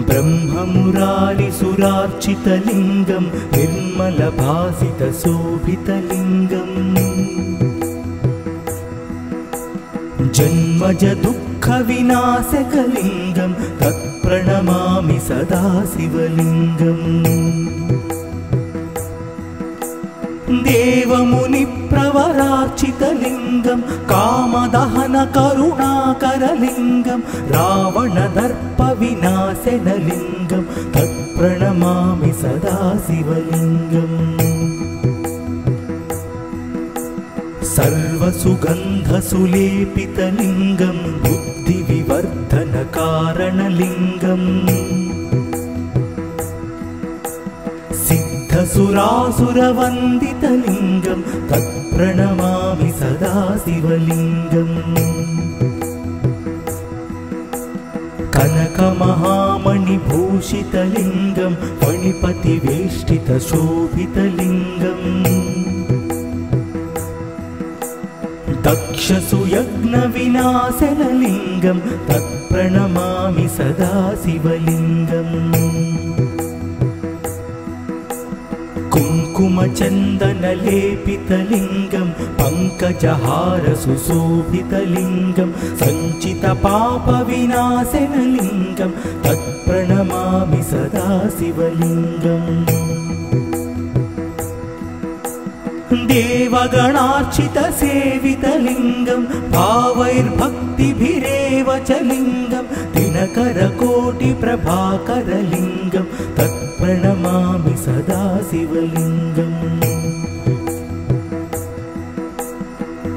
ब्रह्ममुरारिसुरार्चितलिङ्गं निर्मलभासितशोभितलिङ्गम् जन्मज दुःखविनाशकलिङ्गं तत्प्रणमामि सदा शिवलिङ्गम् देवमुनिप्रवरार्चितलिङ्गं कामदहनकरुणाकरलिङ्गं रावणदर्पविनाशनलिङ्गं तत्प्रणमामि सदा शिवलिङ्गम् सर्वसुगन्धसुलेपितलिङ्गं बुद्धिविवर्धनकारणलिङ्गम् सिद्धसुरासुरवन्दितलिङ्गं तत्प्रणमामि सदा शिवलिङ्गम् कनकमहामणिभूषितलिङ्गं फणिपतिवेष्टितशोभितलिङ्गम् दक्षसुयज्ञविनाशनलिङ्गं तत्प्रणमामि सदा शिवलिङ्गम् कुङ्कुमचन्दनलेपितलिङ्गं पङ्कजहारसुशोभितलिङ्गं सञ्चितपापविनाशनलिङ्गं तत्प्रणमामि सदा शिवलिङ्गम् देवगणार्चितसेवितलिङ्गं भावैर्भक्तिभिरेव च लिङ्गं दिनकरकोटिप्रभाकरलिङ्गं तत्प्रणमामि सदा शिवलिङ्गम्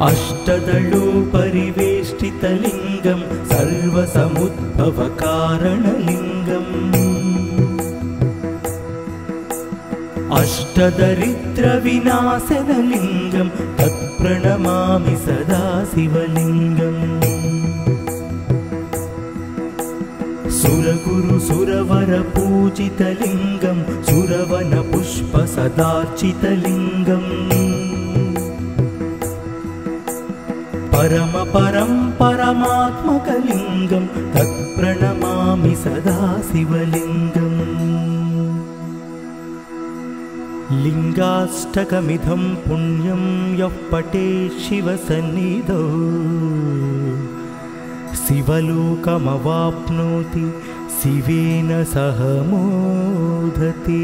अष्टदलोपरिवेष्टितलिङ्गं सर्वसमुद्भवकारणलिङ्गम् अष्टदरिद्रविनाशनलिङ्गं तत्प्रणमामि सदा शिवलिङ्गम् सुरगुरुसुरवरपूजितलिङ्गं सुरवनपुष्पसदार्चितलिङ्गम् परमात्मकलिङ्गं तत्प्रणमामि सदा शिवलिङ्गम् लिङ्गाष्टकमिदं पुण्यं यः पठेत् शिवसन्निधौ शिवलोकमवाप्नोति शिवेन सह मोदते।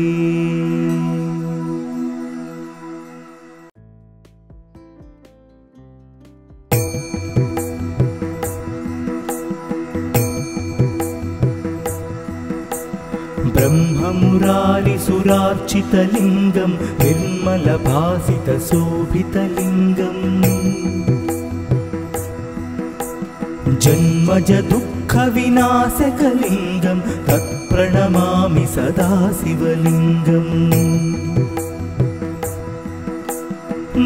ब्रह्ममुरारिसुरार्चितलिङ्गं निर्मलभासितशोभितलिङ्गम् जन्मज दुःखविनाशकलिङ्गं तत्प्रणमामि सदा शिवलिङ्गम्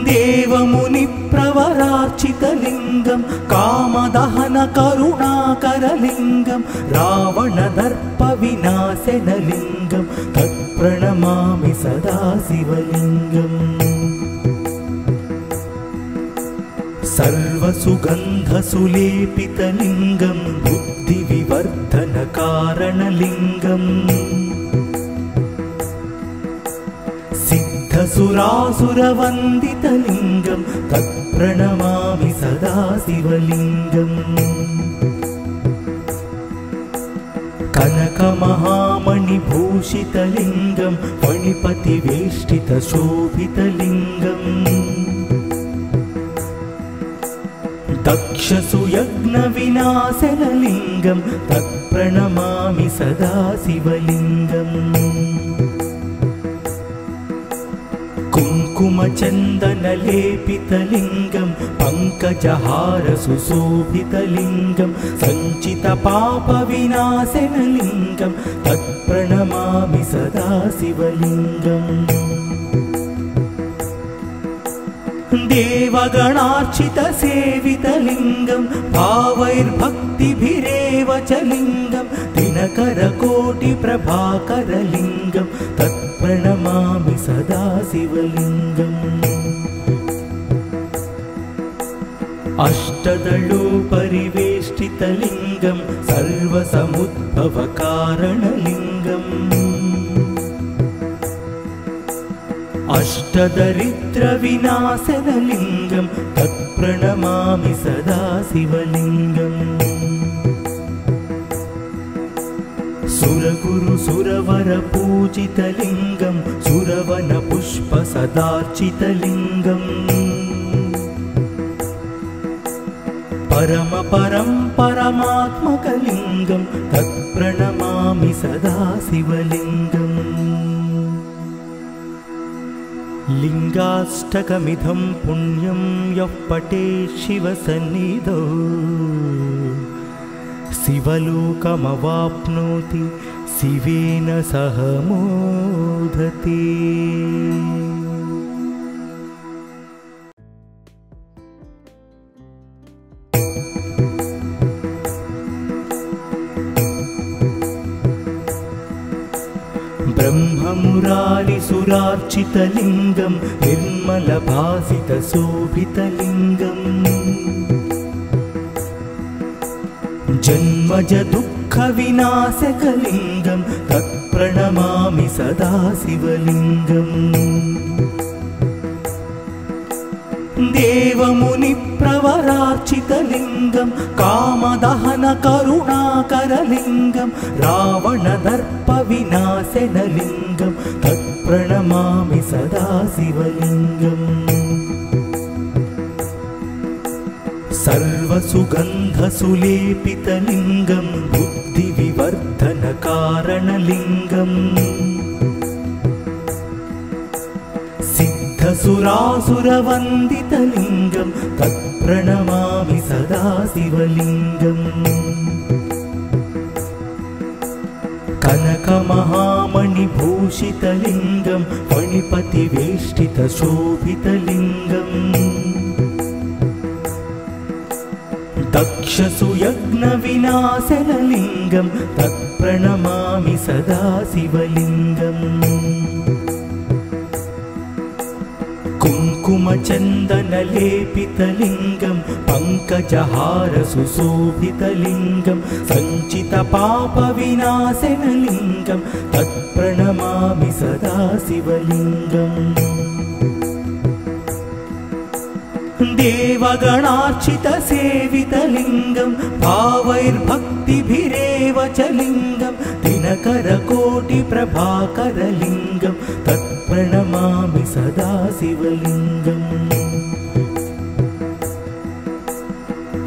देवमुनिप्रवरार्चितलिङ्गं कामदहनकरुणाकरलिङ्गं रावणदर्पविनाशनलिङ्गं तत्प्रणमामि सदा शिवलिङ्गम् सर्वसुगन्धसुलेपितलिङ्गं बुद्धिविवर्धनकारणलिङ्गम् सिद्धसुरासुरवन्दितलिङ्गं तत्प्रणमामि सदा शिवलिङ्गम् कनकमहामणिभूषितलिङ्गं फणिपतिवेष्टितशोभितलिङ्गम् दक्षसुयज्ञविनाशनलिङ्गं तत्प्रणमामि सदा शिवलिङ्गम् कुङ्कुमचन्दनलेपितलिङ्गं पङ्कजहारसुशोभितलिङ्गं सञ्चितपापविनाशनलिङ्गं तत्प्रणमामि सदा शिवलिङ्गम् देवगणार्चितसेवितलिङ्गं भावैर्भक्तिभिरेव च लिङ्गं दिनकरकोटिप्रभाकरलिङ्गं तत्प्रणमामि सदा शिवलिङ्गम् अष्टदलोपरिवेष्टितलिङ्गं सर्वसमुद्भवकारणलिङ्गम् अष्टदरिद्रविनाशनलिङ्गं तत्प्रणमामि सदा शिवलिङ्गम् सुरगुरु सुरवरपूजितलिङ्गं सुरवनपुष्पसदार्चितलिङ्गम् परमपरं परमात्मकलिङ्गं तत्प्रणमामि सदा शिवलिङ्गम् लिङ्गाष्टकमिदं पुण्यं यः पठेत् शिवसन्निधौ शिवलोकमवाप्नोति शिवेन सह मोदते। ब्रह्ममुरारिसुरार्चितलिङ्गं निर्मलभासितशोभितलिङ्गम् जन्मज दुःखविनाशकलिङ्गं तत्प्रणमामि सदा शिवलिङ्गम् देवमुनिप्रवरार्चितलिङ्गं कामदहनकरुणाकरलिङ्गं रावणदर्पविनाशनलिङ्गं तत्प्रणमामि सदा शिवलिङ्गम् सर्वसुगन्धसुलेपितलिङ्गं बुद्धिविवर्धनकारणलिङ्गम् सिद्धसुरासुरवन्दितलिङ्गं तत्प्रणमामि सदा शिवलिङ्गम् कनकमहामणिभूषितलिङ्गं फणिपतिवेष्टितशोभितलिङ्गम् दक्षसुयज्ञविनाशनलिङ्गं तत्प्रणमामि सदा शिवलिङ्गम् कुङ्कुमचन्दनलेपितलिङ्गं पङ्कजहारसुशोभितलिङ्गं सञ्चितपापविनाशनलिङ्गं तत्प्रणमामि सदा शिवलिङ्गम् देवगणार्चितसेवितलिङ्गं भावैर्भक्तिभिरेव च लिङ्गं दिनकरकोटिप्रभाकरलिङ्गं तत्प्रणमामि सदा शिवलिङ्गम्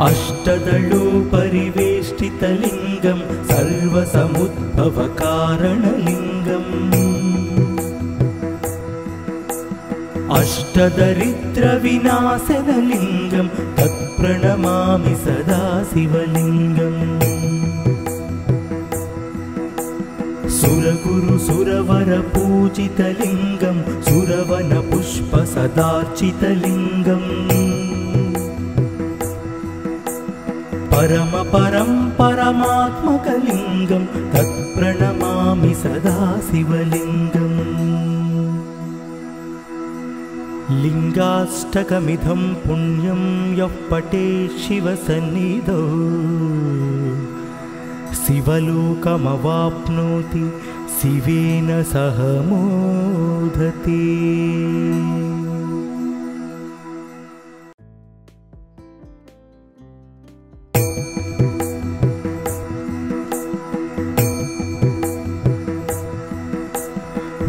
अष्टदलोपरिवेष्टितलिङ्गं सर्वसमुद्भवकारणलिङ्गम् अष्टदरिद्रविनाशनलिङ्गं तत्प्रणमामि सदा शिवलिङ्गम् सुरगुरु सुरवरपूजितलिङ्गं सुरवनपुष्पसदार्चितलिङ्गम् परमपरं परमात्मकलिङ्गं तत्प्रणमामि सदा शिवलिङ्गम् लिङ्गाष्टकमिदं पुण्यं यः पठेत् शिवसन्निधौ शिवलोकमवाप्नोति शिवेन सह मोदते।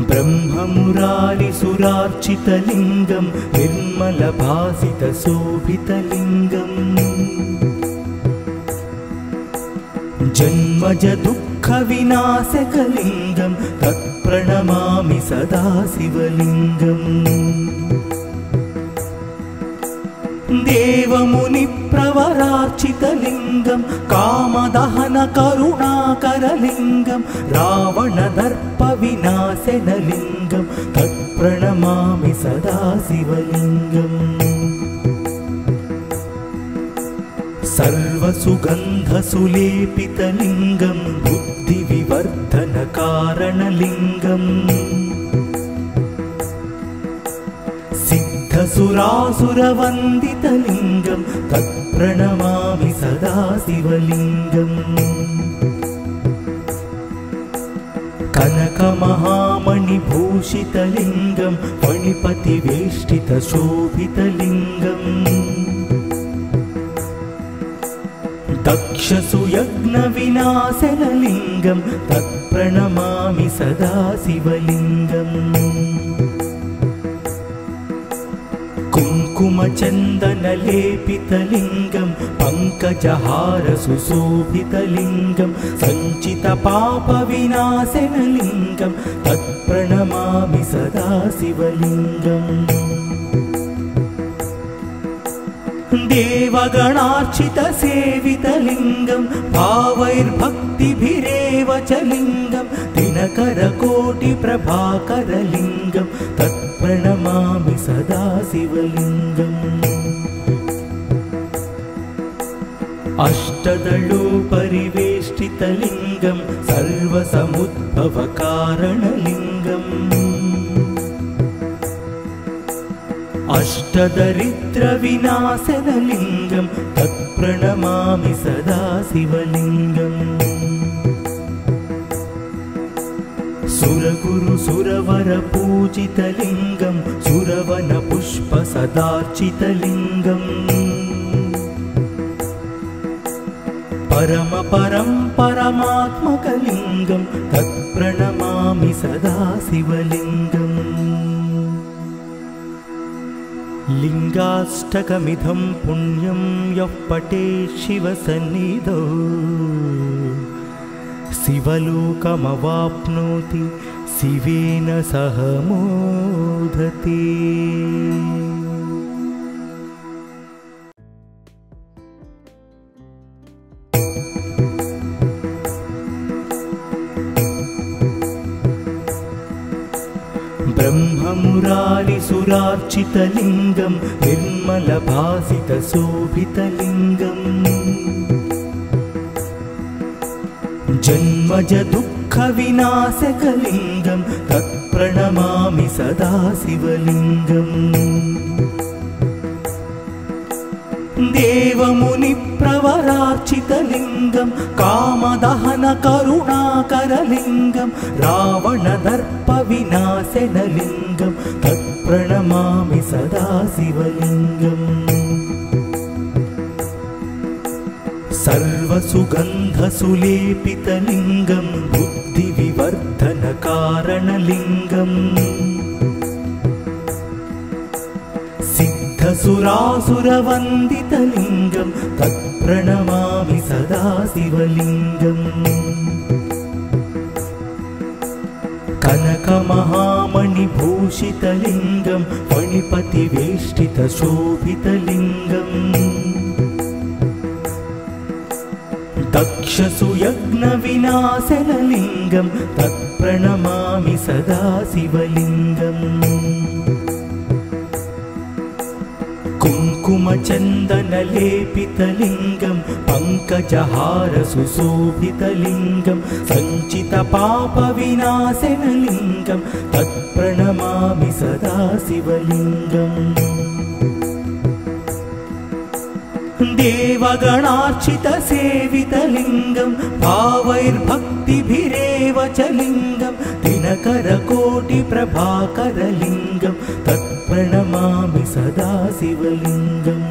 ब्रह्ममुरारिसुरार्चितलिङ्गं निर्मलभासितशोभितलिङ्गम् जन्मज दुःखविनाशकलिङ्गं तत्प्रणमामि सदा शिवलिङ्गम् देवमुनिप्रवरार्चितलिङ्गं कामदहनकरुणाकरलिङ्गं रावणदर्पविनाशनलिङ्गं तत्प्रणमामि सदा शिवलिङ्गम् सर्वसुगन्धसुलेपितलिङ्गं बुद्धिविवर्धनकारणलिङ्गम् सिद्धसुरासुरवन्दितलिङ्गं तत्प्रणमामि सदा शिवलिङ्गम् कनकमहामणिभूषितलिङ्गं फणिपतिवेष्टितशोभितलिङ्गम् दक्षसुयज्ञविनाशनलिङ्गं तत्प्रणमामि सदा शिवलिङ्गम् कुङ्कुमचन्दनलेपितलिङ्गं पङ्कजहारसुशोभितलिङ्गं सञ्चितपापविनाशनलिङ्गं तत्प्रणमामि सदा शिवलिङ्गम् देवगणार्चितसेवितलिङ्गं भावैर्भक्तिभिरेव च लिङ्गं दिनकरकोटिप्रभाकरलिङ्गं तत्प्रणमामि सदा शिवलिङ्गम् अष्टदलोपरिवेष्टितलिङ्गं सर्वसमुद्भवकारणलिङ्गम् अष्टदरिद्रविनाशनलिङ्गं तत्प्रणमामि सदा शिवलिङ्गम् सुरगुरुसुरवरपूजितलिङ्गं सुरवनपुष्पसदार्चितलिङ्गम् परमपरं परमात्मकलिङ्गं तत्प्रणमामि सदा शिवलिङ्गम् लिङ्गाष्टकमिदं पुण्यं यः पठेत् शिवसन्निधौ शिवलोकमवाप्नोति शिवेन सह मोदते। ब्रह्ममुरारिसुरार्चितलिङ्गं निर्मलभासितशोभितलिङ्गम् जन्मजदुःखविनाशकलिङ्गं तत्प्रणमामि सदा शिवलिङ्गम् देवमुनिप्रवरार्चितलिङ्गं कामदहनकरुणाकरलिङ्गं रावणदर्पविनाशनलिङ्गं तत्प्रणमामि सदा शिवलिङ्गम् सर्वसुगन्धसुलेपितलिङ्गं बुद्धिविवर्धनकारणलिङ्गम् सिद्धसुरासुरवन्दितलिङ्गं तत्प्रणमामि सदा शिवलिङ्गम् कनकमहामणिभूषितलिङ्गं फणिपतिवेष्टितशोभितलिङ्गम् दक्षसुयज्ञविनाशनलिङ्गं तत्प्रणमामि सदा शिवलिङ्गम् कुङ्कुमचन्दनलेपितलिङ्गं पङ्कजहारसुशोभितलिङ्गं सञ्चितपापविनाशनलिङ्गं तत्प्रणमामि सदा शिवलिङ्गम् देवगणार्चितसेवितलिङ्गं भावैर्भक्तिभिरेव च लिङ्गं दिनकरकोटिप्रभाकरलिङ्गं तत्प्रणमामि सदा शिवलिङ्गम्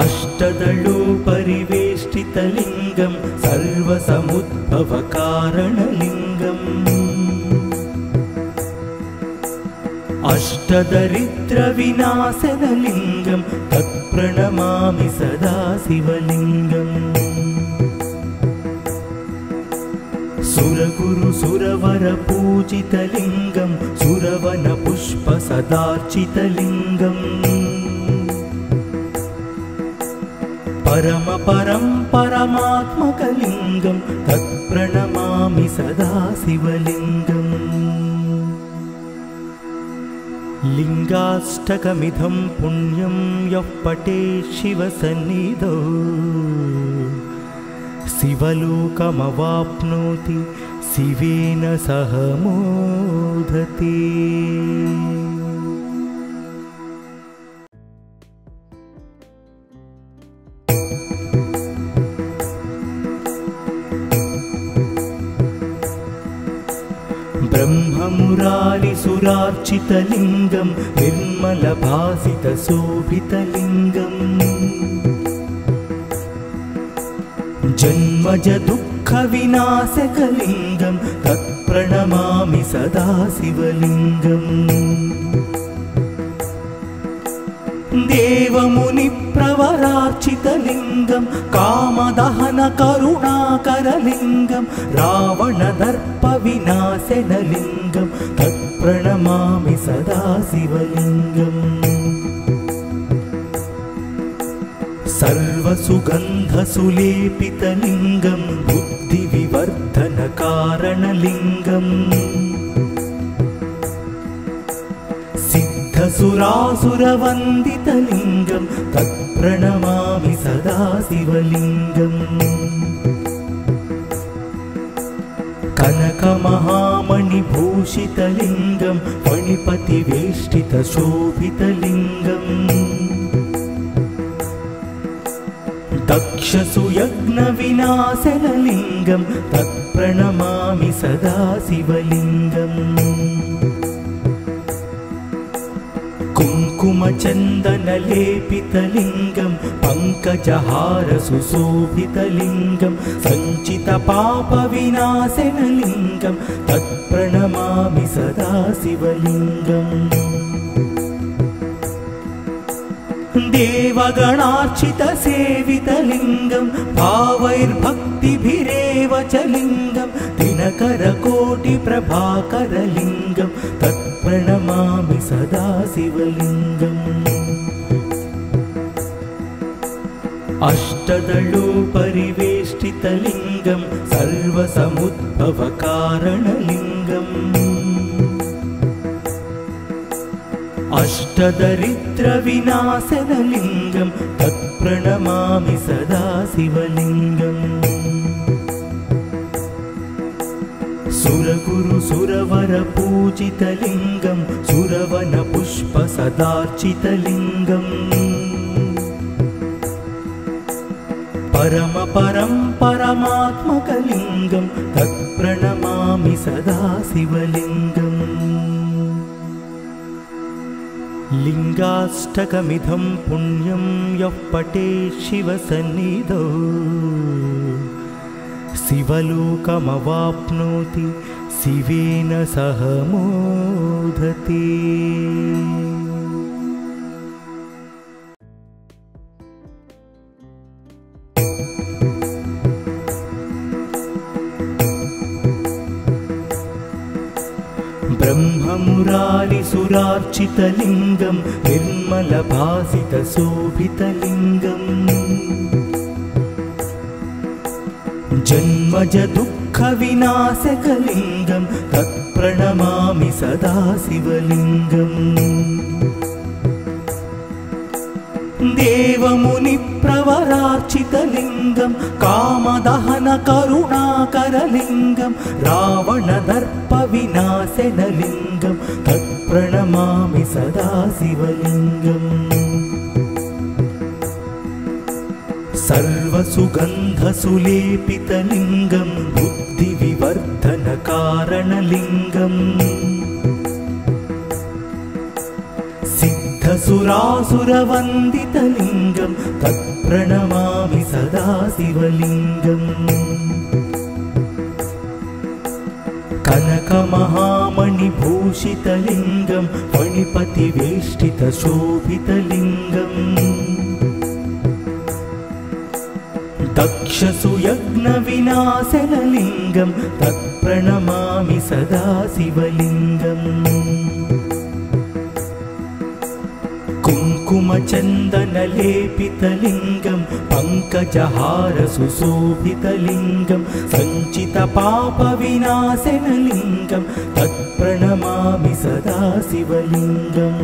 अष्टदलोपरिवेष्टितलिङ्गं सर्वसमुद्भवकारणलिङ्गम् अष्टदरिद्रविनाशनलिङ्गं तत्प्रणमामि सदा शिवलिङ्गम् सुरगुरुसुरवरपूजितलिङ्गं सुरवनपुष्पसदार्चितलिङ्गम् परमपरं परमात्मकलिङ्गं तत्प्रणमामि सदा शिवलिङ्गम् लिङ्गाष्टकमिदं पुण्यं यः पठेत् शिवसन्निधौ शिवलोकमवाप्नोति शिवेन सह मोदते। ब्रह्ममुरारिसुरार्चितलिङ्गं निर्मलभासितशोभितलिङ्गम् जन्मज दुःखविनाशकलिङ्गं तत्प्रणमामि सदा शिवलिङ्गम्। देवमुनिप्रवरार्चितलिङ्गं कामदहनकरुणाकरलिङ्गं रावणदर्पविनाशनलिङ्गं तत्प्रणमामि सदा शिवलिङ्गम्। सर्वसुगन्धसुलेपितलिङ्गं बुद्धिविवर्धनकारणलिङ्गम् सिद्धसुरासुरवन्दितलिङ्गं तत्प्रणमामि सदा शिवलिङ्गम्। कनकमहामणिभूषितलिङ्गं फणिपतिवेष्टितशोभितलिङ्गम् दक्षसुयज्ञविनाशनलिङ्गं तत्प्रणमामि सदा शिवलिङ्गम्। कुङ्कुमचन्दनलेपितलिङ्गं पङ्कजहारसुशोभितलिङ्गं सञ्चितपापविनाशनलिङ्गं तत्प्रणमामि सदा शिवलिङ्गम्। देवगणार्चितसेवितलिङ्गं भावैर्भक्तिभिरेव च लिङ्गं दिनकरकोटिप्रभाकरलिङ्गं तत्प्रणमामि सदा शिवलिङ्गम्। अष्टदलोपरिवेष्टितलिङ्गं सर्वसमुद्भवकारणलिङ्गम् अष्टदरिद्रविनाशनलिङ्गं तत्प्रणमामि सदा शिवलिङ्गम्। सुरगुरुसुरवरपूजितलिङ्गं सुरवनपुष्पसदार्चितलिङ्गम् परमात्मकलिङ्गं तत्प्रणमामि सदा शिवलिङ्गम्। लिङ्गाष्टकमिदं पुण्यं यः पठेत् शिवसन्निधौ शिवलोकमवाप्नोति शिवेन सह मोदते। ब्रह्ममुरारिसुरार्चितलिङ्गं निर्मलभासितशोभितलिङ्गम् जन्मज दुःखविनाशकलिङ्गं तत्प्रणमामि सदा शिवलिङ्गम्। देवमुनिप्रवरार्चितलिङ्गं कामदहनकरुणाकरलिङ्गं रावणदर्पविनाशनलिङ्गं तत्प्रणमामि सदा शिवलिङ्गम्। सर्वसुगन्धसुलेपितलिङ्गं बुद्धिविवर्धनकारणलिङ्गम् सिद्धसुरासुरवन्दितलिङ्गं तत्प्रणमामि सदा शिवलिङ्गम्। कनकमहामणिभूषितलिङ्गं फणिपतिवेष्टितशोभितलिङ्गम् दक्षसुयज्ञविनाशनलिङ्गं तत्प्रणमामि सदा शिवलिङ्गम्। कुङ्कुमचन्दनलेपितलिङ्गं पङ्कजहारसुशोभितलिङ्गं सञ्चितपापविनाशनलिङ्गं तत्प्रणमामि सदा शिवलिङ्गम्।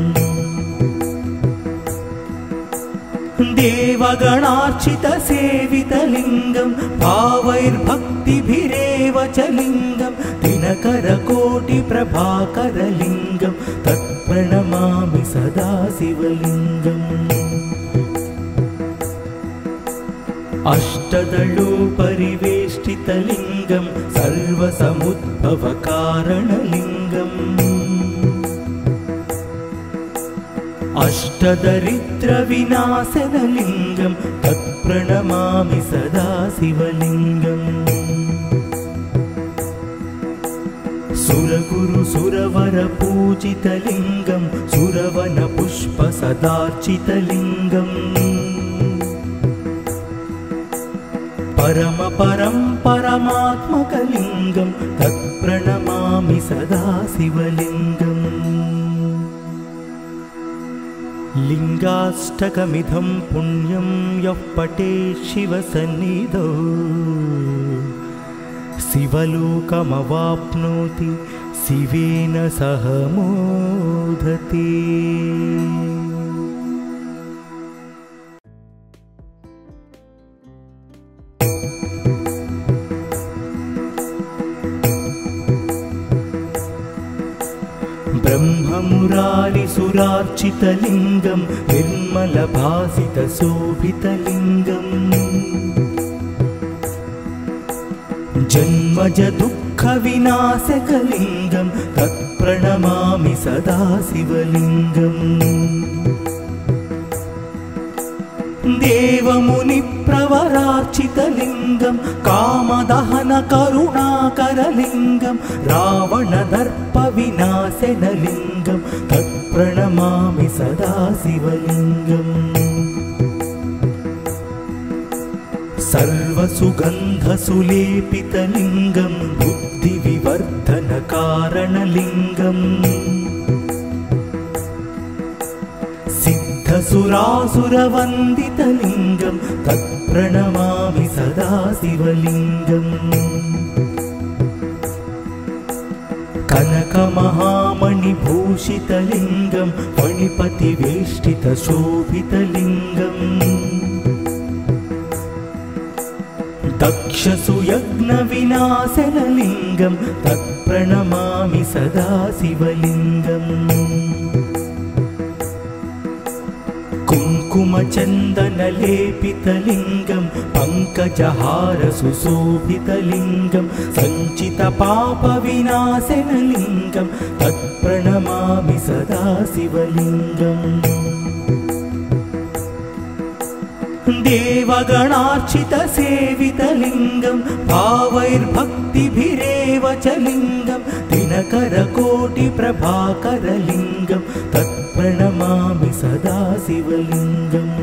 देवगणार्चितसेवितलिङ्गं भावैर्भक्तिभिरेव च लिङ्गं दिनकरकोटिप्रभाकरलिङ्गं तत्प्रणमामि सदा शिवलिङ्गम् अष्टदलोपरिवेष्टितलिङ्गं सर्वसमुद्भवकारणलिङ्गम् अष्टदरिद्रविनाशनलिङ्गं तत्प्रणमामि सदा शिवलिङ्गम् सुरगुरुसुरवरपूजितलिङ्गं सुरवनपुष्पसदार्चितलिङ्गम् परमात्मकलिङ्गं तत्प्रणमामि सदा शिवलिङ्गम् लिङ्गाष्टकमिदं पुण्यं यः पठेत् शिवसन्निधौ शिवलोकमवाप्नोति शिवेन सह मोदते। ब्रह्ममुरारिसुरार्चितलिङ्गं निर्मलभासितशोभितलिङ्गम् जन्मजदुःखविनाशकलिङ्गं तत्प्रणमामि सदा शिवलिङ्गम् देवमुनिप्रवरार्चितलिङ्गं कामदहनकरुणाकरलिङ्गं रावणदर्पविनाशनलिङ्गं तत्प्रणमामि सदा शिवलिङ्गम् सर्वसुगन्धसुलेपितलिङ्गं बुद्धिविवर्धनकारणलिङ्गम् सिद्धसुरासुरवन्दितलिङ्गं तत्प्रणमामि सदा शिवलिङ्गम् कनकमहामणिभूषितलिङ्गं फणिपतिवेष्टितशोभितलिङ्गम् दक्षसुयज्ञविनाशनलिङ्गं तत्प्रणमामि सदा शिवलिङ्गम् कुङ्कुमचन्दनलेपितलिङ्गं पङ्कजहारसुशोभितलिङ्गं सञ्चितपापविनाशनलिङ्गं तत्प्रणमामि सदा शिवलिङ्गम् देवगणार्चितसेवितलिङ्गं भावैर्भक्तिभिरेव च लिङ्गं दिनकरकोटिप्रभाकरलिङ्गं तत्प्रणमामि सदा शिवलिङ्गम्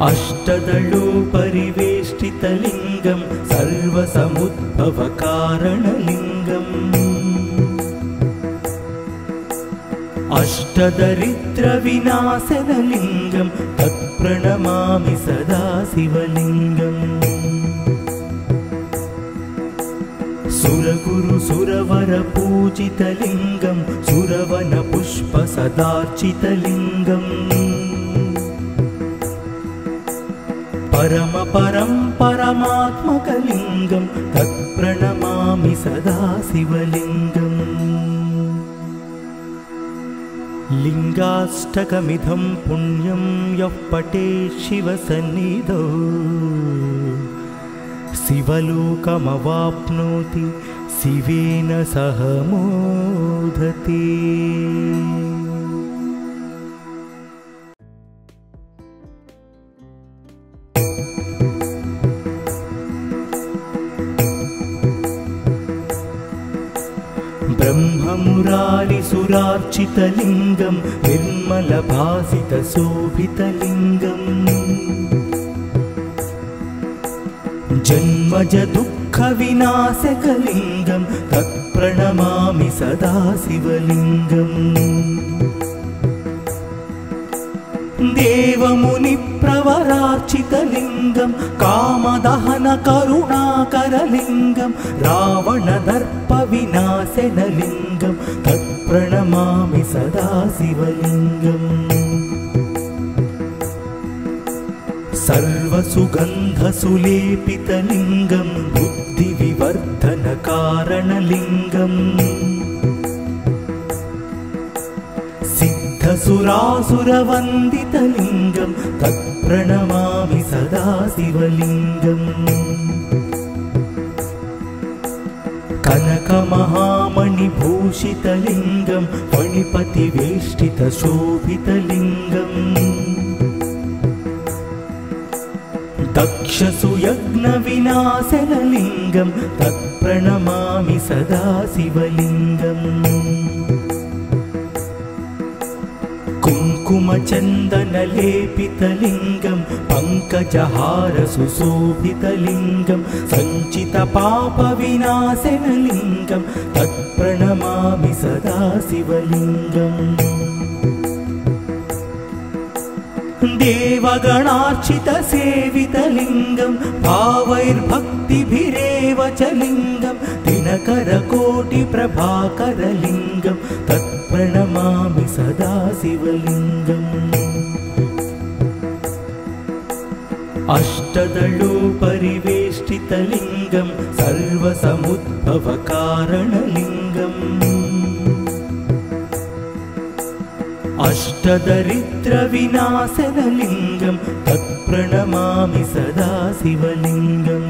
अष्टदलोपरिवेष्टितलिङ्गं सर्वसमुद्भवकारणलिङ्गम् अष्टदरिद्रविनाशनलिङ्गं तत्प्रणमामि सदा शिवलिङ्गम् सुरगुरुसुरवरपूजितलिङ्गं सुरवनपुष्पसदार्चितलिङ्गम् परमात्मकलिङ्गं तत्प्रणमामि सदा शिवलिङ्गम् लिङ्गाष्टकमिदं पुण्यं यः पठेत् शिवसन्निधौ शिवलोकमवाप्नोति शिवेन सह मोदते। ब्रह्ममुरारिसुरार्चितलिङ्गं निर्मलभासितशोभितलिङ्गम् जन्मजदुःखविनाशकलिङ्गं तत्प्रणमामि सदा शिवलिङ्गम् देवमुनिप्रवरार्चितलिङ्गं कामदहनकरुणाकरलिङ्गं रावणदर्पविनाशनलिङ्गं तत्प्रणमामि सदा शिवलिङ्गम् सर्वसुगन्धसुलेपितलिङ्गं बुद्धिविवर्धनकारणलिङ्गं सिद्धसुरासुरवन्दितलिङ्गं तत्प्रणमामि सदा शिवलिङ्गम् कनकमहामणिभूषितलिङ्गं फणिपतिवेष्टितशोभितलिङ्गम् दक्षसुयज्ञविनाशनलिङ्गं तत्प्रणमामि सदा शिवलिङ्गम् कुङ्कुमचन्दनलेपितलिङ्गं पङ्कजहारसुशोभितलिङ्गं सञ्चितपापविनाशनलिङ्गं तत्प्रणमामि सदा शिवलिङ्गम् देवगणार्चितसेवितलिङ्गं भावैर्भक्तिभिरेव च लिङ्गं दिनकरकोटिप्रभाकरलिङ्गं तत्प्रणमामि सदा शिवलिङ्गम् अष्टदलोपरिवेष्टितलिङ्गं सर्वसमुद्भवकारणलिङ्गम् अष्टदरिद्रविनाशनलिङ्गं तत्प्रणमामि सदा शिवलिङ्गम्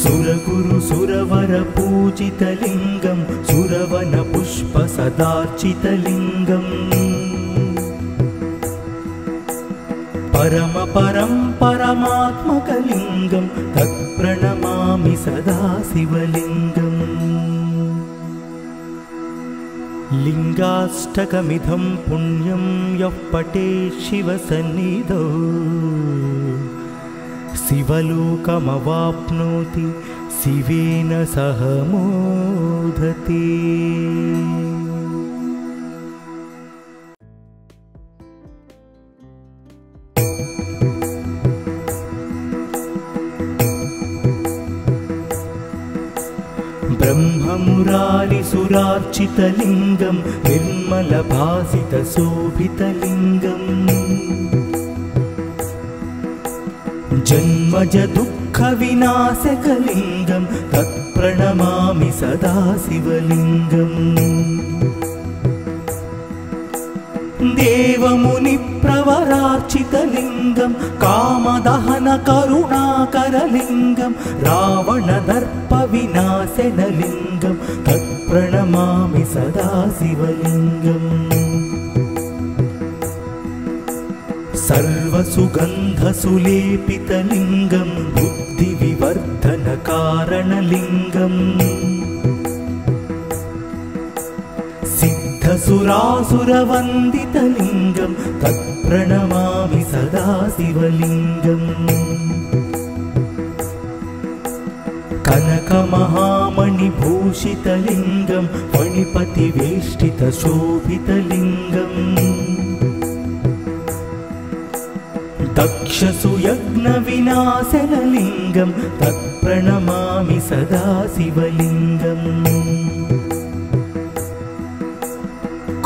सुरगुरुसुरवरपूजितलिङ्गं सुरवनपुष्पसदार्चितलिङ्गम् परमपरं परमात्मकलिङ्गं तत्प्रणमामि सदा शिवलिङ्गम् लिङ्गाष्टकमिदं पुण्यं यः पठेत् शिवसन्निधौ शिवलोकमवाप्नोति शिवेन सह मोदते। ब्रह्ममुरारिसुरार्चितलिङ्गं निर्मलभासितशोभितलिङ्गम् जन्मजदुःखविनाशकलिङ्गं तत्प्रणमामि सदा शिवलिङ्गम् देवमुनिप्रवरार्चितलिङ्गं कामदहनकरुणाकरलिङ्गं रावणदर्पविनाशनलिङ्गं तत्प्रणमामि सदा शिवलिङ्गम् सर्वसुगन्धसुलेपितलिङ्गं बुद्धिविवर्धनकारणलिङ्गम् सिद्धसुरासुरवन्दितलिङ्गं तत्प्रणमामि सदा शिवलिङ्गम् कनकमहामणिभूषितलिङ्गं फणिपतिवेष्टितशोभितलिङ्गम् दक्षसुयज्ञविनाशनलिङ्गं तत्प्रणमामि सदा शिवलिङ्गम्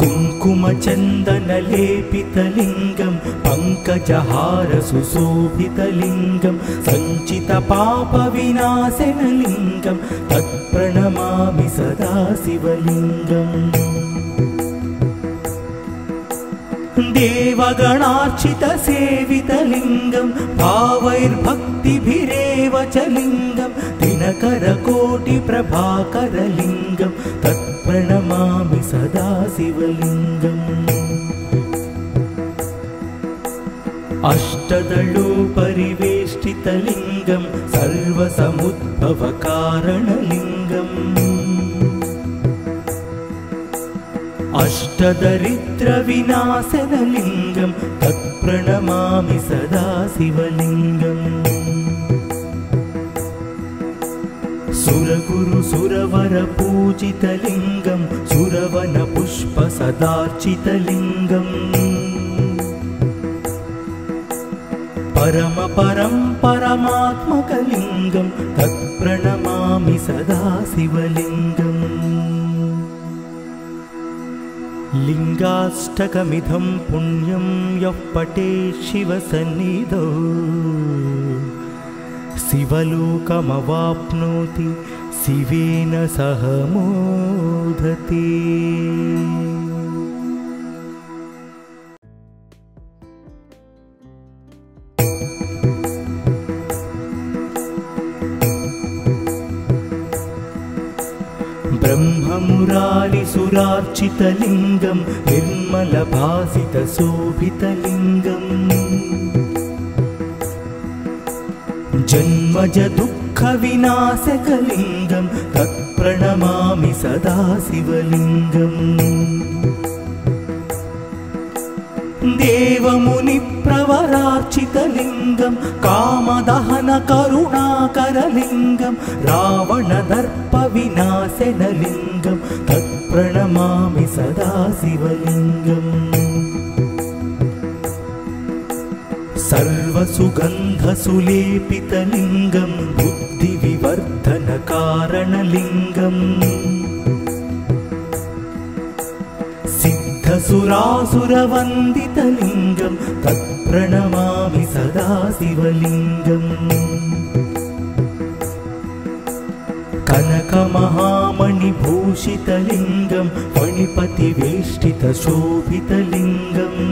कुङ्कुमचन्दनलेपितलिङ्गं पङ्कजहारसुशोभितलिङ्गं सञ्चितपापविनाशनलिङ्गं तत्प्रणमामि सदा शिवलिङ्गम् देवगणार्चितसेवितलिङ्गं भावैर्भक्तिभिरेव च लिङ्गं दिनकरकोटिप्रभाकरलिङ्गं तत्प्रणमामि सदा शिवलिङ्गम् अष्टदलोपरिवेष्टितलिङ्गं सर्वसमुद्भवकारणलिङ्गम् अष्टदरिद्रविनाशनलिङ्गं तत्प्रणमामि सदा शिवलिङ्गम् सुरगुरुसुरवरपूजितलिङ्गं सुरवनपुष्पसदार्चितलिङ्गम् परमपरं परमात्मकलिङ्गं तत्प्रणमामि सदा शिवलिङ्गम् लिङ्गाष्टकमिदं पुण्यं यः पठेत् शिवसन्निधौ शिवलोकमवाप्नोति शिवेन सह मोदते। ब्रह्ममुरारिसुरार्चितलिङ्गं निर्मलभासितशोभितलिङ्गम् जन्मज दुःखविनाशकलिङ्गं तत्प्रणमामि सदा शिवलिङ्गम्। देवमुनिप्रवरार्चितलिङ्गं कामदहनकरुणाकरलिङ्गं रावणदर्पविनाशनलिङ्गं तत्प्रणमामि सदा शिवलिङ्गम्। सर्वसुगन्धसुलेपितलिङ्गं बुद्धिविवर्धनकारणलिङ्गम् सिद्धसुरासुरवन्दितलिङ्गं तत्प्रणमामि सदा शिवलिङ्गम्। कनकमहामणिभूषितलिङ्गं फणिपतिवेष्टितशोभितलिङ्गम्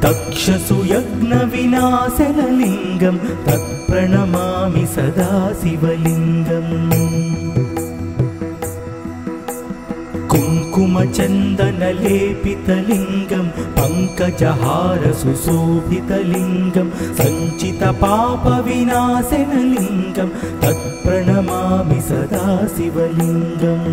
दक्षसुयज्ञविनाशनलिङ्गं तत्प्रणमामि सदा शिवलिङ्गम्। कुङ्कुमचन्दनलेपितलिङ्गं पङ्कजहारसुशोभितलिङ्गं सञ्चितपापविनाशनलिङ्गं तत्प्रणमामि सदा शिवलिङ्गम्।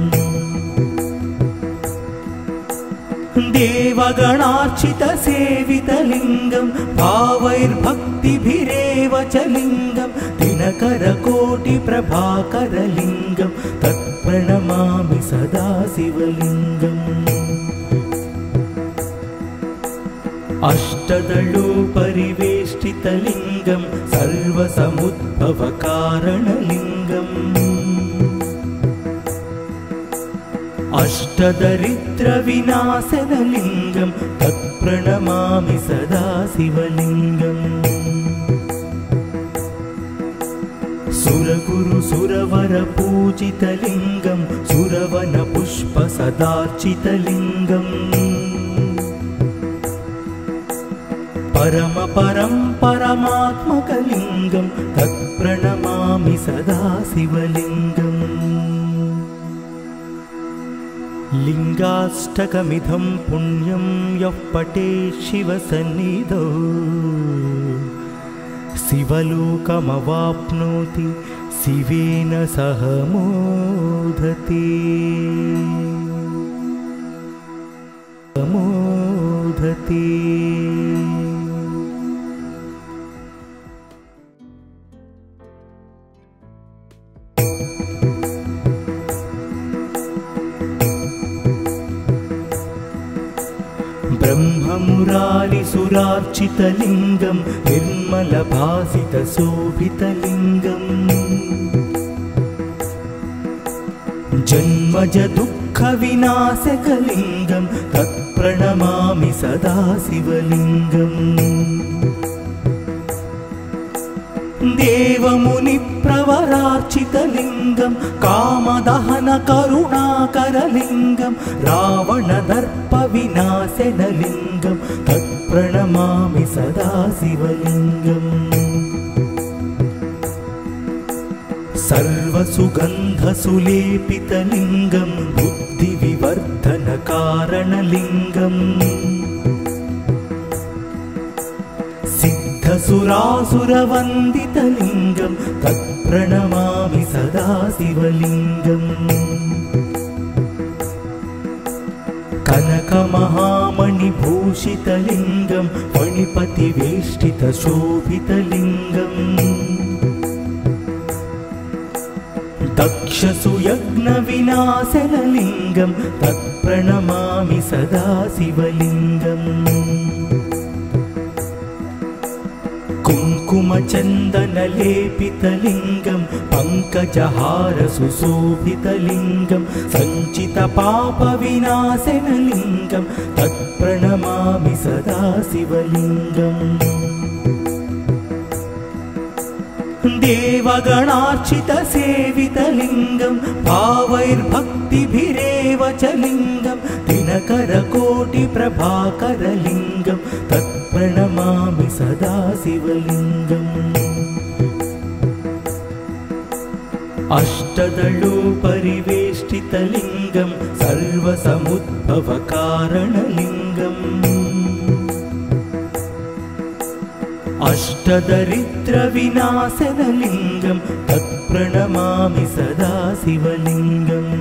देवगणार्चितसेवितलिङ्गं भावैर्भक्तिभिरेव च लिङ्गं दिनकरकोटिप्रभाकरलिङ्गं तत्प्रणमामि सदा शिवलिङ्गम्। अष्टदलोपरिवेष्टितलिङ्गं सर्वसमुद्भवकारणलिङ्गम् अष्टदरिद्रविनाशनलिङ्गं तत्प्रणमामि सदा शिवलिङ्गम्। सुरगुरुसुरवरपूजितलिङ्गं सुरवनपुष्पसदार्चितलिङ्गम् परमात्मकलिङ्गं तत्प्रणमामि सदा शिवलिङ्गम्। लिङ्गाष्टकमिदं पुण्यं यः पठेत् शिवसन्निधौ शिवलोकमवाप्नोति शिवेन सह मोदते। ब्रह्ममुरारिसुरार्चितलिङ्गं निर्मलभासितशोभितलिङ्गम् जन्मज दुःखविनाशकलिङ्गं तत्प्रणमामि सदा शिवलिङ्गम्। देवमुनिप्रवरार्चितलिङ्गं कामदहनकरुणाकरलिङ्गं रावणदर्पविनाशनलिङ्गं तत्प्रणमामि सदा शिवलिङ्गम्। सर्वसुगन्धसुलेपितलिङ्गं बुद्धिविवर्धनकारणलिङ्गम् सिद्धसुरासुरवन्दितलिङ्गं तत्प्रणमामि सदा शिवलिङ्गम्। कनकमहामणिभूषितलिङ्गं फणिपतिवेष्टितशोभितलिङ्गम् दक्षसुयज्ञविनाशनलिङ्गं तत्प्रणमामि सदा शिवलिङ्गम्। कुङ्कुमचन्दनलेपितलिङ्गं पङ्कजहारसुशोभितलिङ्गं सञ्चितपापविनाशनलिङ्गं तत्प्रणमामि सदा शिवलिङ्गम् देवगणार्चितसेवितलिङ्गं भावैर्भक्तिभिरेव च लिङ्गं दिनकरकोटिप्रभाकरलिङ्गं तत्प्रणमामि सदा शिवलिङ्गम् अष्टदलोपरिवेष्टितलिङ्गं सर्वसमुद्भवकारणलिङ्गम् अष्टदरिद्रविनाशनलिङ्गं तत्प्रणमामि सदा शिवलिङ्गम्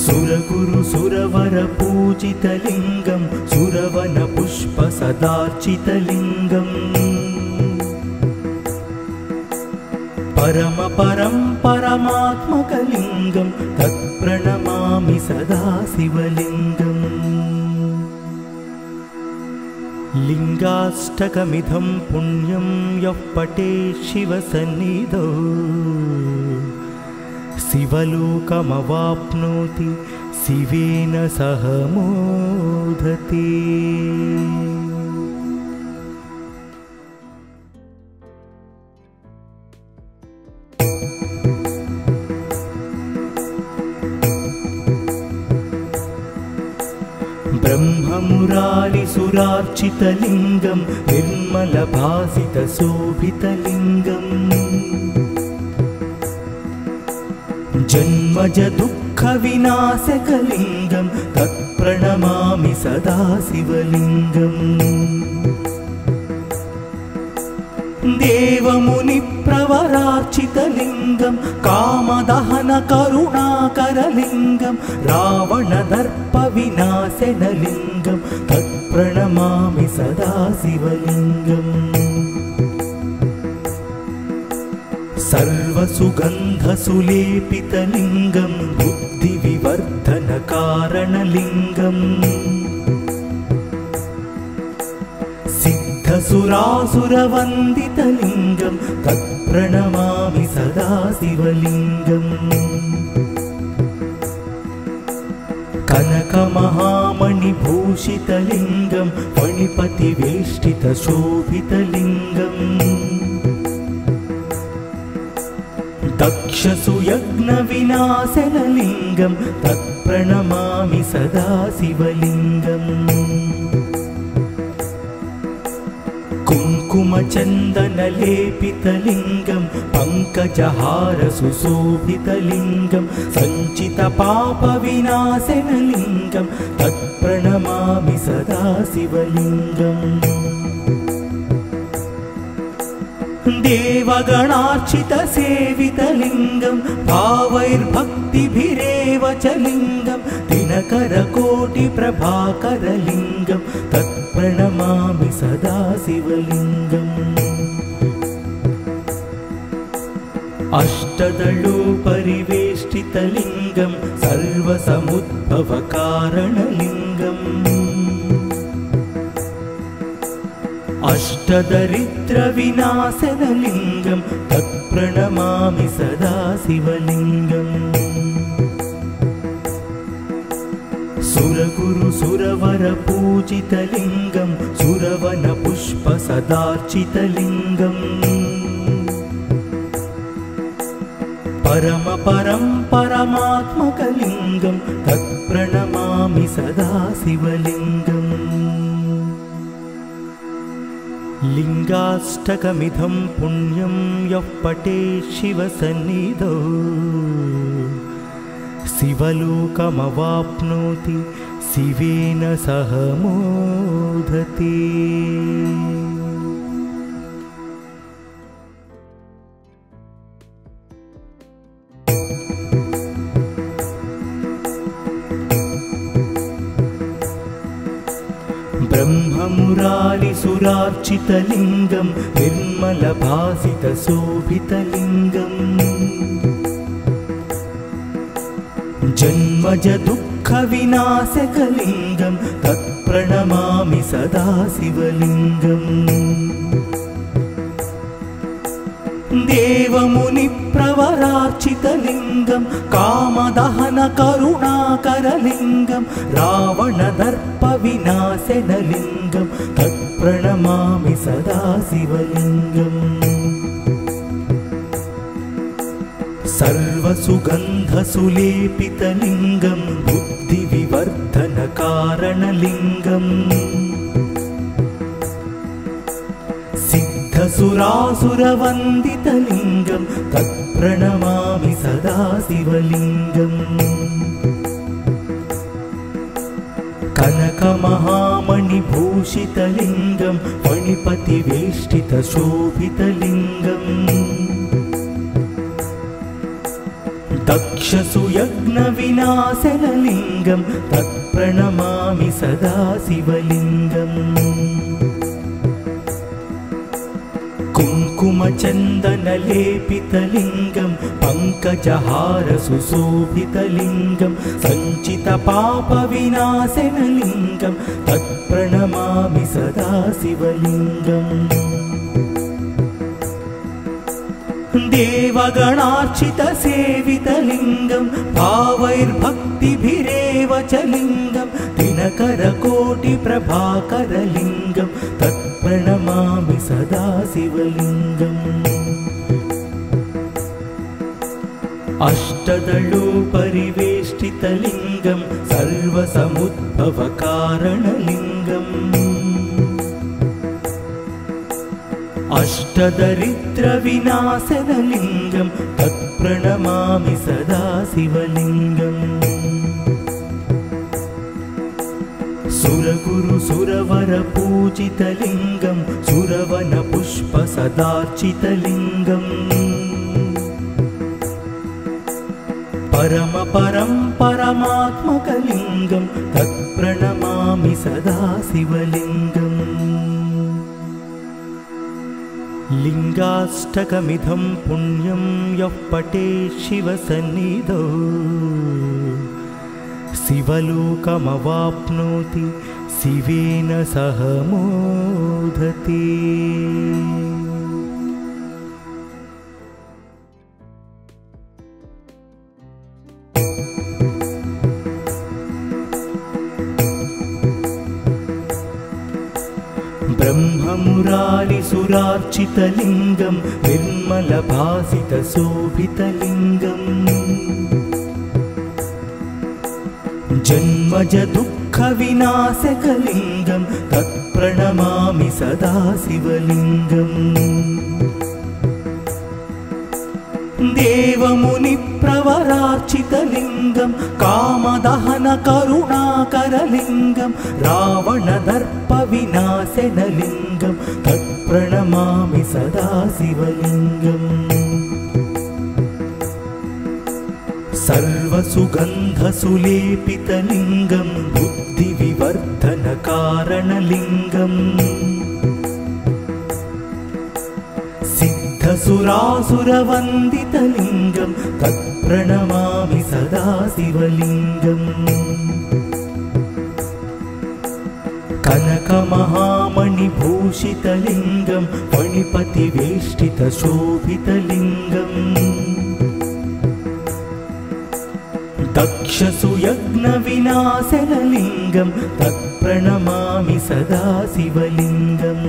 सुरगुरुसुरवरपूजितलिङ्गं सुरवनपुष्पसदार्चितलिङ्गम् परमात्मकलिङ्गं तत्प्रणमामि सदा शिवलिङ्गम् लिङ्गाष्टकमिदं पुण्यं यः पठेत् शिवसन्निधौ शिवलोकमवाप्नोति शिवेन सह मोदते। ब्रह्ममुरारिसुरार्चितलिङ्गं निर्मलभासितशोभितलिङ्गम् जन्मजदुःखविनाशकलिङ्गं तत्प्रणमामि सदा शिवलिङ्गम् देवमुनिप्रवरार्चितलिङ्गं कामदहनकरुणाकरलिङ्गं रावणदर्पविनाशनलिङ्गं तत्प्रणमामि सदा शिवलिङ्गम् सर्वसुगन्धसुलेपितलिङ्गं बुद्धिविवर्धनकारणलिङ्गम् सिद्धसुरासुरवन्दितलिङ्गं तत्प्रणमामि सदा शिवलिङ्गम् कनकमहामणिभूषितलिङ्गं फणिपतिवेष्टितशोभितलिङ्गम् दक्षसुयज्ञविनाशनलिङ्गं तत्प्रणमामि सदा शिवलिङ्गम् कुङ्कुमचन्दनलेपितलिङ्गं पङ्कजहारसुशोभितलिङ्गं सञ्चितपापविनाशनलिङ्गं तत्प्रणमामि सदा शिवलिङ्गम् देवगणार्चितसेवितलिङ्गं भावैर्भक्तिभिरेव च लिङ्गं दिनकरकोटिप्रभाकरलिङ्गं तत्प्रणमामि सदा शिवलिङ्गम् अष्टदलोपरिवेष्टितलिङ्गं सर्वसमुद्भवकारणलिङ्गम् अष्टदरिद्रविनाशनलिङ्गं तत्प्रणमामि सदा शिवलिङ्गम् सुरगुरुसुरवरपूजितलिङ्गं सुरवनपुष्पसदार्चितलिङ्गम् परमात्मकलिङ्गं तत्प्रणमामि सदा शिवलिङ्गम् लिङ्गाष्टकमिदं पुण्यं यः पठेत् शिवसन्निधौ शिवलोकमवाप्नोति शिवेन सह मोदते। ब्रह्ममुरारिसुरार्चितलिङ्गं निर्मलभासितशोभितलिङ्गम् जन्मजदुःख दुःखविनाशकलिङ्गं तत्प्रणमामि सदा शिवलिङ्गम् देवमुनिप्रवरार्चितलिङ्गं कामदहनकरुणाकरलिङ्गं रावणदर्पविनाशनलिङ्गं तत्प्रणमामि सदा शिवलिङ्गम् सर्वसुगन्धसुलेपितलिङ्गं बुद्धिविवर्धनकारणलिङ्गम् सिद्धसुरासुरवन्दितलिङ्गं तत्प्रणमामि सदा शिवलिङ्गम् कनकमहामणिभूषितलिङ्गं फणिपतिवेष्टितशोभितलिङ्गम् दक्षसुयज्ञविनाशनलिङ्गं तत्प्रणमामि सदा शिवलिङ्गम् कुङ्कुमचन्दनलेपितलिङ्गं पङ्कजहारसुशोभितलिङ्गं सञ्चितपापविनाशनलिङ्गं तत्प्रणमामि सदा शिवलिङ्गम् देवगणार्चितसेवितलिङ्गं भावैर्भक्तिभिरेव च लिङ्गं दिनकरकोटिप्रभाकरलिङ्गं तत्प्रणमामि सदा शिवलिङ्गम् अष्टदलोपरिवेष्टितलिङ्गं सर्वसमुद्भवकारणलिङ्गम् अष्टदरिद्रविनाशनलिङ्गं तत्प्रणमामि सदा शिवलिङ्गम् सुरगुरुसुरवरपूजितलिङ्गं सुरवनपुष्पसदार्चितलिङ्गम् परमात्मकलिङ्गं तत्प्रणमामि सदा शिवलिङ्गम् लिङ्गाष्टकमिदं पुण्यं यः पठेत् शिवसन्निधौ शिवलोकमवाप्नोति शिवेन सह मोदते। ब्रह्ममुरारिसुरार्चितलिङ्गं निर्मलभासितशोभितलिङ्गम् जन्मजदुःखविनाशकलिङ्गं तत्प्रणमामि सदा शिवलिङ्गम् देवमुनिप्रवरार्चितलिङ्गं कामदहनकरुणाकरलिङ्गं रावणदर्पविनाशनलिङ्गं तत्प्रणमामि सदा शिवलिङ्गम् सर्वसुगन्धसुलेपितलिङ्गं बुद्धिविवर्धनकारणलिङ्गम् सिद्धसुरासुरवन्दितलिङ्गं तत्प्रणमामि सदा शिवलिङ्गम् कनकमहामणिभूषितलिङ्गं फणिपतिवेष्टितशोभितलिङ्गम् दक्षसुयज्ञविनाशनलिङ्गं तत्प्रणमामि सदा शिवलिङ्गम्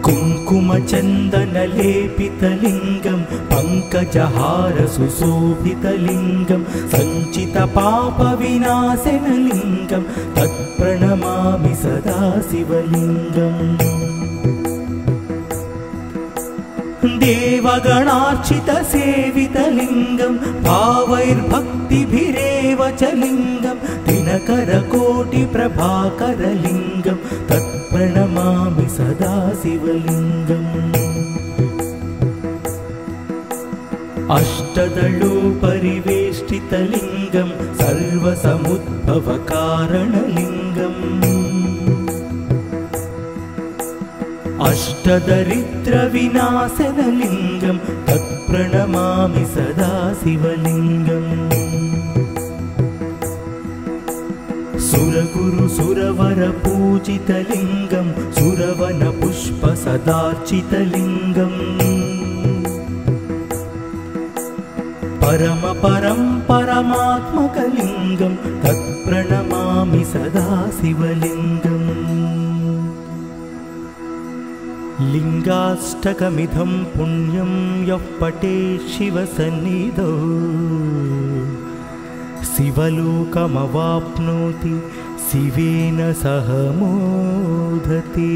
कुङ्कुमचन्दनलेपितलिङ्गं पङ्कजहारसुशोभितलिङ्गं सञ्चितपापविनाशनलिङ्गं तत्प्रणमामि सदा शिवलिङ्गम् देवगणार्चितसेवितलिङ्गं भावैर्भक्तिभिरेव च लिङ्गं दिनकरकोटिप्रभाकरलिङ्गं तत्प्रणमामि सदा शिवलिङ्गम् अष्टदलोपरिवेष्टितलिङ्गं सर्वसमुद्भवकारणलिङ्गम् अष्टदरिद्रविनाशनलिङ्गं तत्प्रणमामि सदा शिवलिङ्गम् सुरगुरु सुरवरपूजितलिङ्गं सुरवनपुष्पसदार्चितलिङ्गम् परमपरं परमात्मकलिङ्गं तत्प्रणमामि सदा शिवलिङ्गम् लिङ्गाष्टकमिदं पुण्यं यः पठेत् शिवसन्निधौ शिवलोकमवाप्नोति शिवेन सह मोदते।